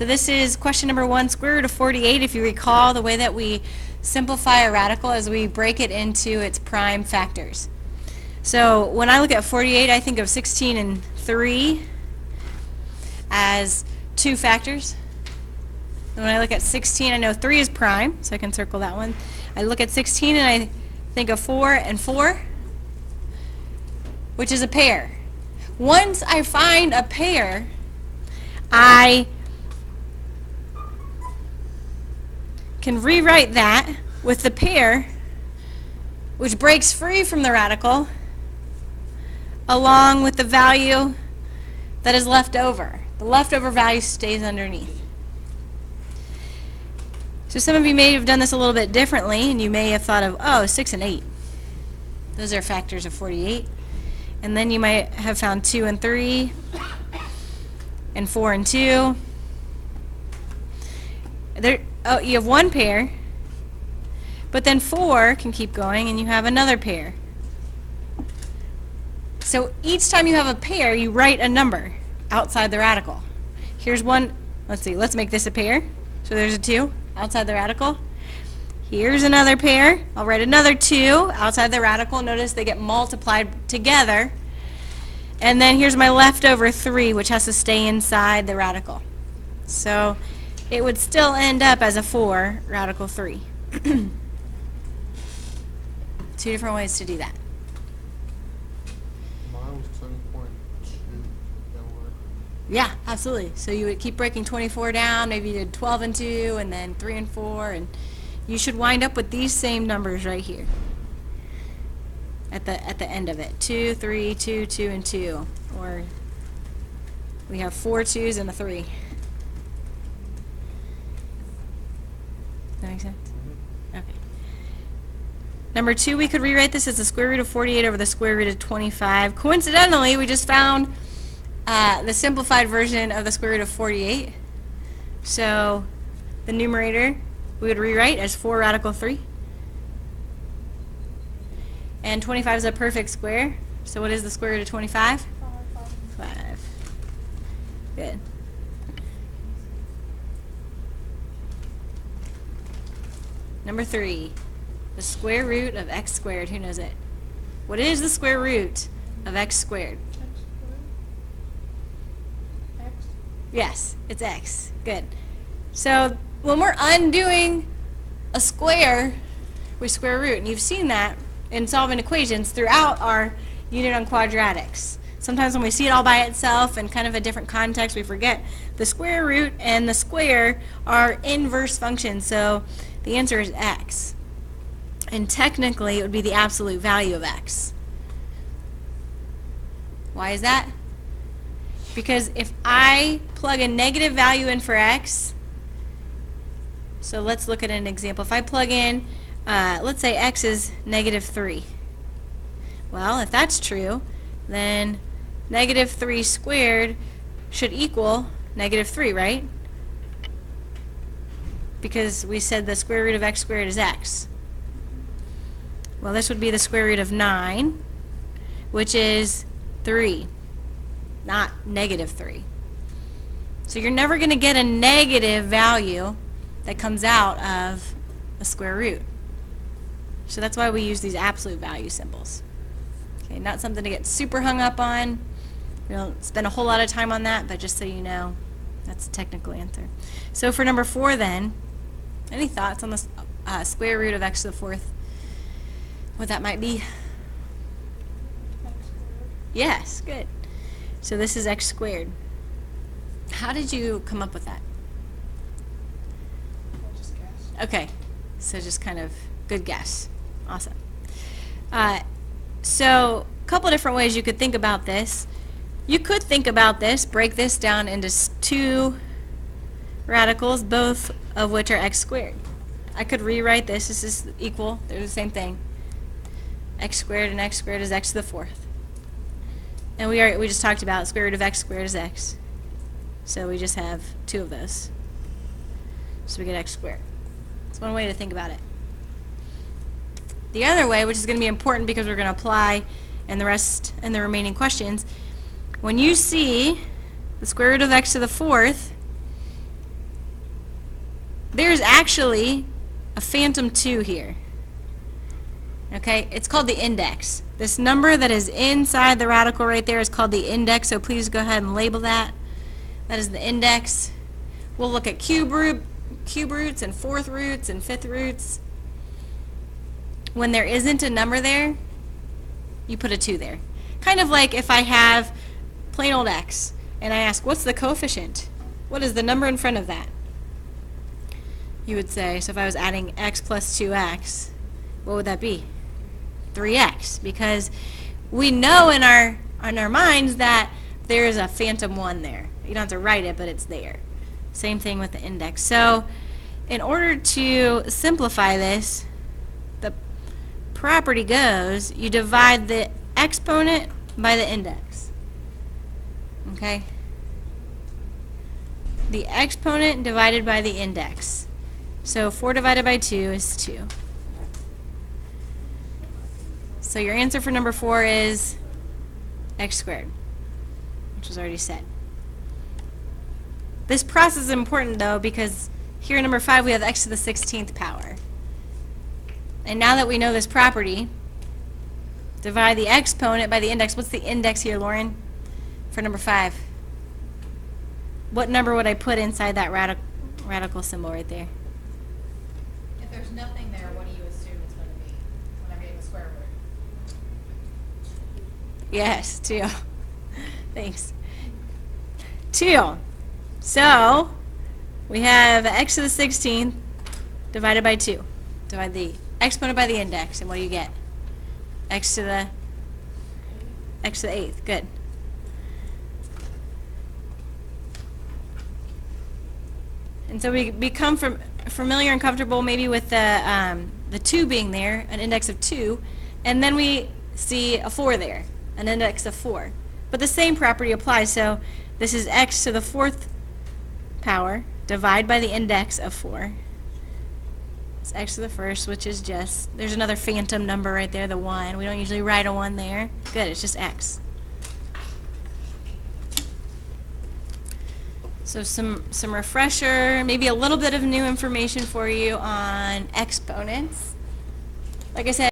So this is question number 1, square root of 48. If you recall, the way that we simplify a radical is we break it into its prime factors. So when I look at 48, I think of 16 and 3 as 2 factors. And when I look at 16, I know 3 is prime, so I can circle that one. I look at 16 and I think of 4 and 4, which is a pair. Once I find a pair, I can rewrite that with the pair, which breaks free from the radical, along with the value that is left over. The leftover value stays underneath. So some of you may have done this a little bit differently, and you may have thought of, oh, 6 and 8. Those are factors of 48. And then you might have found 2 and 3, and 4 and 2. Oh, you have one pair, but then 4 can keep going, and you have another pair. So each time you have a pair, you write a number outside the radical. Here's one. Let's see. Let's make this a pair. So there's a 2 outside the radical. Here's another pair. I'll write another 2 outside the radical. Notice they get multiplied together. And then here's my leftover 3, which has to stay inside the radical. So it would still end up as a 4, radical 3. 2 different ways to do that. Mine was 10.2. That work? Yeah, absolutely. So you would keep breaking 24 down, maybe you did 12 and 2, and then 3 and 4, and you should wind up with these same numbers right here at the end of it. 2, 3, 2, 2, and 2. Or we have 4 2s and a 3. Does that make sense? Okay. Number 2, we could rewrite this as the square root of 48 over the square root of 25. Coincidentally, we just found the simplified version of the square root of 48. So the numerator we would rewrite as 4 radical 3. And 25 is a perfect square. So what is the square root of 25? 5. Good. Number 3, the square root of x squared. Who knows it? What is the square root of x squared? X? Yes, it's x. Good. So when we're undoing a square, we square root. And you've seen that in solving equations throughout our unit on quadratics. Sometimes when we see it all by itself in kind of a different context, we forget the square root and the square are inverse functions. So the answer is x. And technically, it would be the absolute value of x. Why is that? Because if I plug a negative value in for x, so let's look at an example. If I plug in, let's say x is negative 3. Well, if that's true, then negative 3 squared should equal negative 3, right? Because we said the square root of x squared is x. Well, this would be the square root of 9, which is 3, not negative 3. So you're never going to get a negative value that comes out of a square root. So that's why we use these absolute value symbols. Okay, not something to get super hung up on. We don't spend a whole lot of time on that, but just so you know, that's the technical answer. So for number 4 then, any thoughts on the square root of x to the 4th? What that might be? X squared. Yes, good. So this is x squared. How did you come up with that? I just guessed. Okay, so just kind of good guess. Awesome. So a couple different ways you could think about this. You could think about this, break this down into 2 radicals, both of which are x squared. I could rewrite this. This is equal. They're the same thing. X squared and x squared is x to the 4th. And we just talked about square root of x squared is x. So we just have 2 of those. So we get x squared. That's one way to think about it. The other way, which is going to be important because we're going to apply in the rest and the remaining questions, when you see the square root of x to the 4th, there's actually a phantom 2 here. Okay, it's called the index. This number that is inside the radical right there is called the index, so please go ahead and label that. That is the index. We'll look at cube roots and fourth roots and fifth roots. When there isn't a number there, you put a 2 there. Kind of like if I have plain old x, and I ask, what's the coefficient? What is the number in front of that? You would say, so if I was adding x plus 2x, what would that be? 3x, because we know in our minds that there is a phantom 1 there. You don't have to write it, but it's there. Same thing with the index. So in order to simplify this, the property goes, you divide the exponent by the index. Okay? The exponent divided by the index. So 4 divided by 2 is 2. So your answer for number 4 is x squared, which was already said. This process is important, though, because here in number 5 we have x to the 16th power. And now that we know this property, divide the exponent by the index. What's the index here, Lauren, for number 5? What number would I put inside that radical symbol right there? If there's nothing there, what do you assume it's going to be when I'm getting the square root? Yes, 2. Thanks. 2. So, we have x to the 16th divided by 2. Divide the exponent by the index, and what do you get? X to the 8th. Good. And so we become familiar and comfortable maybe with the 2 being there, an index of 2, and then we see a 4 there, an index of 4. But the same property applies, so this is x to the 4th power, divide by the index of 4. It's x to the 1st, which is just, there's another phantom number right there, the 1. We don't usually write a 1 there. Good, it's just x. So some refresher, maybe a little bit of new information for you on exponents. Like I said,